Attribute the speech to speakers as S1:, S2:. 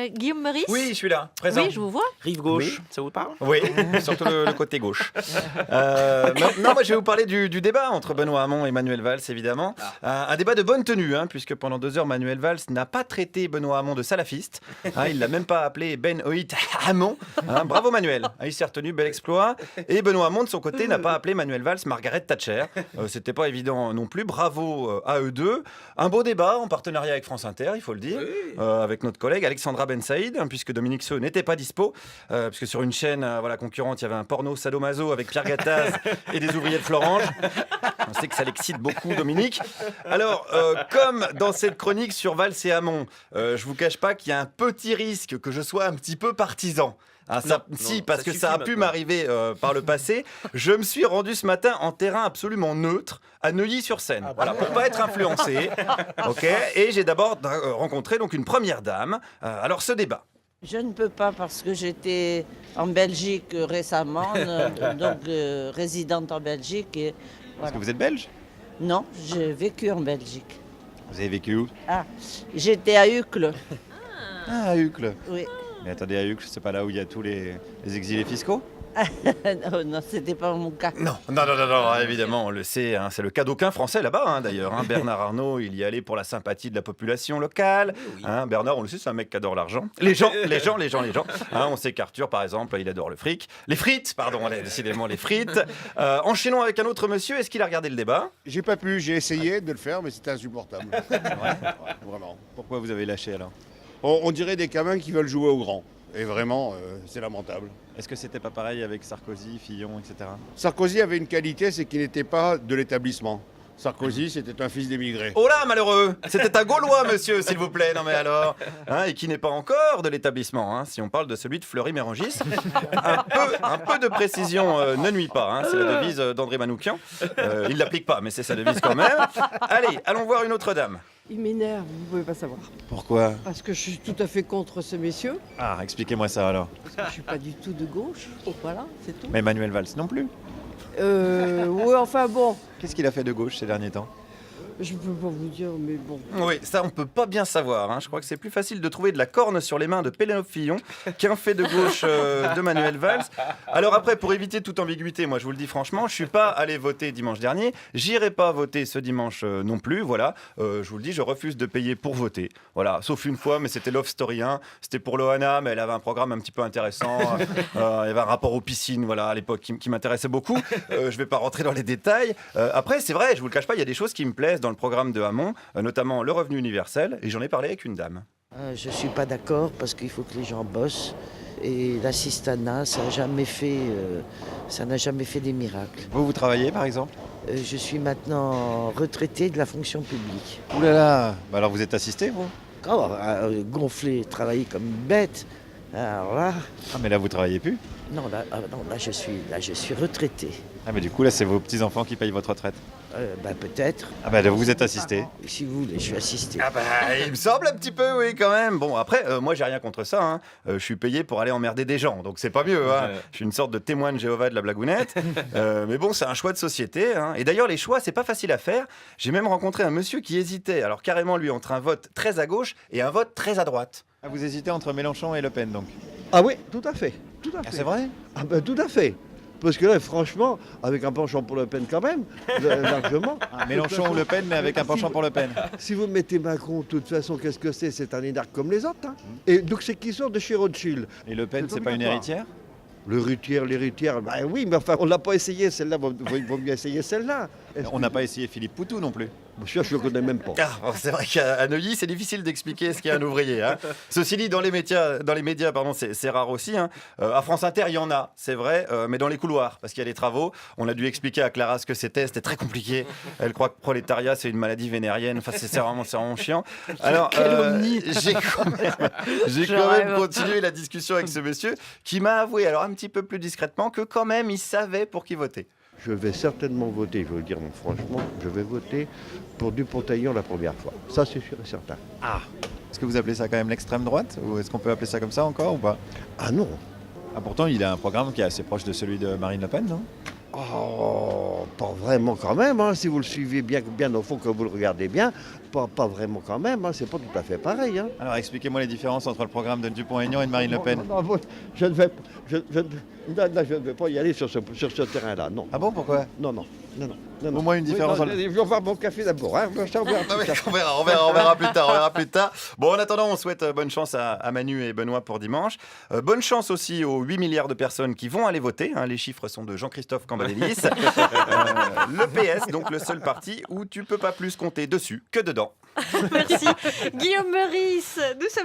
S1: Guillaume Meurice?
S2: Oui, je suis là, présent.
S1: Oui, je vous vois.
S3: Rive gauche,
S2: Oui.
S3: ça vous parle?
S2: Oui, surtout le côté gauche. Non, moi je vais vous parler du débat entre Benoît Hamon et Manuel Valls, évidemment. Un débat de bonne tenue, puisque pendant 2 heures, Manuel Valls n'a pas traité Benoît Hamon de salafiste. Il l'a même pas appelé Ben Oït Hamon. Bravo Manuel, il s'est retenu, bel exploit. Et Benoît Hamon, de son côté, n'a pas appelé Manuel Valls Margaret Thatcher. C'était pas évident non plus. Bravo à eux deux. Un beau débat en partenariat avec France Inter, il faut le dire, avec notre collègue Alexandra Ben Saïd, puisque Dominique Seux n'était pas dispo, puisque sur une chaîne concurrente, il y avait un porno sadomaso avec Pierre Gattaz et des ouvriers de Florange. On sait que ça l'excite beaucoup, Dominique. Alors, comme dans cette chronique sur Valls et Hamon, je vous cache pas qu'il y a un petit risque que je sois un petit peu partisan. Parce que ça a pu m'arriver par le passé. Je me suis rendu ce matin en terrain absolument neutre à Neuilly-sur-Seine, pour pas être influencé. Et j'ai d'abord rencontré donc une première dame. Alors ce débat.
S4: Je ne peux pas parce que j'étais en Belgique récemment, résidente en Belgique. Et,
S2: Est-ce que vous êtes belge?
S4: Non, j'ai vécu en Belgique.
S2: Vous avez vécu où?
S4: J'étais à Uccle.
S2: À Uccle.
S4: Oui.
S2: Mais attendez, à Uccle, c'est pas là où il y a tous les exilés fiscaux?
S4: Non, c'était pas mon cas.
S2: Non, évidemment, on le sait, c'est le cas d'aucun Français là-bas, d'ailleurs. Bernard Arnault, il y allait pour la sympathie de la population locale. Bernard, on le sait, c'est un mec qui adore l'argent. Les gens. On sait qu'Arthur, par exemple, il adore le fric. Les frites, pardon, décidément les frites. Enchaînons avec un autre monsieur, est-ce qu'il a regardé le débat?
S5: J'ai pas pu, j'ai essayé de le faire, mais c'était insupportable. Vraiment.
S2: Pourquoi vous avez lâché alors?
S5: On dirait des gamins qui veulent jouer au grand. Et vraiment, c'est lamentable.
S2: Est-ce que c'était pas pareil avec Sarkozy, Fillon, etc.?
S5: Sarkozy avait une qualité, c'est qu'il n'était pas de l'établissement. Sarkozy, c'était un fils d'émigré.
S2: Oh là, malheureux! C'était un Gaulois, monsieur, s'il vous plaît. Non mais alors, et qui n'est pas encore de l'établissement, si on parle de celui de Fleury-Mérogis. Un peu de précision ne nuit pas, c'est la devise d'André Manoukian. Il l'applique pas, mais c'est sa devise quand même. Allez, allons voir une autre dame.
S6: Il m'énerve, vous pouvez pas savoir.
S2: Pourquoi?
S6: Parce que je suis tout à fait contre ce monsieur.
S2: Expliquez-moi ça alors.
S6: Parce que je suis pas du tout de gauche. Voilà, c'est tout.
S2: Mais Manuel Valls non plus.
S6: Oui, enfin bon.
S2: Qu'est-ce qu'il a fait de gauche ces derniers temps?
S6: Je peux pas vous dire, mais bon.
S2: Oui, ça on peut pas bien savoir. Je crois que c'est plus facile de trouver de la corne sur les mains de Pénélope Fillon qu'un fait de gauche de Manuel Valls. Alors après, pour éviter toute ambiguïté, moi je vous le dis franchement, je suis pas allé voter dimanche dernier. J'irai pas voter ce dimanche non plus. Voilà, je vous le dis, je refuse de payer pour voter. Voilà, sauf une fois, mais c'était Love Story 1. C'était pour Loana, mais elle avait un programme un petit peu intéressant. Il y avait un rapport aux piscines, voilà, à l'époque qui m'intéressait beaucoup. Je vais pas rentrer dans les détails. Après, c'est vrai, je vous le cache pas, il y a des choses qui me plaisent dans le programme de Hamon, notamment le revenu universel, et j'en ai parlé avec une dame.
S4: Je ne suis pas d'accord parce qu'il faut que les gens bossent. Et l'assistanat, ça n'a jamais fait des miracles.
S2: Vous travaillez par exemple?
S4: Je suis maintenant retraité de la fonction publique.
S2: Ouh là là, alors vous êtes assisté vous?
S4: Gonfler, travailler comme une bête. Alors là...
S2: mais là vous travaillez plus?
S4: Non, là je suis retraité.
S2: Mais du coup là c'est vos petits-enfants qui payent votre retraite?
S4: Peut-être.
S2: Vous êtes assisté?
S4: Si vous voulez, je suis assisté.
S2: Il me semble un petit peu, oui, quand même. Bon, après, moi, j'ai rien contre ça. Je suis payé pour aller emmerder des gens, donc c'est pas mieux. Je suis une sorte de témoin de Jéhovah de la blagounette. Mais bon, c'est un choix de société. Et d'ailleurs, les choix, c'est pas facile à faire. J'ai même rencontré un monsieur qui hésitait, alors carrément, lui, entre un vote très à gauche et un vote très à droite. Vous hésitez entre Mélenchon et Le Pen, donc?
S7: Ah oui, tout à fait.
S2: C'est vrai?
S7: Tout à fait. Parce que là, franchement, avec un penchant pour Le Pen quand même, largement.
S2: Mélenchon ou Le Pen, mais avec un penchant pour Le Pen.
S7: Si vous mettez Macron, de toute façon, qu'est-ce que c'est? C'est un énarque comme les autres. Et donc c'est qui sort de chez Rothschild.
S2: Et Le Pen, c'est pas une héritière?
S7: L'héritière, oui, mais enfin, on l'a pas essayé celle-là, vaut mieux essayer celle-là.
S2: On n'a pas essayé Philippe Poutou non plus.
S7: Monsieur, je ne le connais même pas.
S2: C'est vrai qu'à Neuilly, c'est difficile d'expliquer ce qu'est un ouvrier. Ceci dit, dans les médias, c'est rare aussi. À France Inter, il y en a, c'est vrai, mais dans les couloirs, parce qu'il y a des travaux. On a dû expliquer à Clara ce que c'était très compliqué. Elle croit que prolétariat, c'est une maladie vénérienne. Enfin, c'est vraiment chiant. Alors, j'ai quand même continué la discussion avec ce monsieur qui m'a avoué, alors un petit peu plus discrètement, que quand même, il savait pour qui voter.
S7: Je vais certainement voter, je veux le dire franchement, je vais voter pour Dupont-Aignan la première fois. Ça, c'est sûr et certain.
S2: Est-ce que vous appelez ça quand même l'extrême droite? Ou est-ce qu'on peut appeler ça comme ça encore ou pas?
S7: Ah non.
S2: Pourtant, il a un programme qui est assez proche de celui de Marine Le Pen, non?
S7: Oh, pas vraiment quand même, hein. Si vous le suivez bien au fond, que vous le regardez bien, pas vraiment quand même, hein. C'est pas tout à fait pareil. Hein.
S2: Alors expliquez-moi les différences entre le programme de Dupont-Aignan et de Marine Le Pen.
S7: Non, je ne vais, je ne vais pas y aller sur ce terrain-là, non.
S2: Ah bon, pourquoi?
S7: Non.
S2: Au moins une différence.
S7: Oui, je vais voir mon café d'abord. Hein. Ça, on verra
S2: Ah
S7: plus
S2: ouais,
S7: tard.
S2: on verra plus tard, on verra plus tard. Bon, en attendant, on souhaite bonne chance à Manu et Benoît pour dimanche. Bonne chance aussi aux 8 milliards de personnes qui vont aller voter. Hein. Les chiffres sont de Jean-Christophe Cambadélis. Le PS, donc le seul parti où tu peux pas plus compter dessus que dedans.
S1: Merci. Guillaume Meurice, nous sommes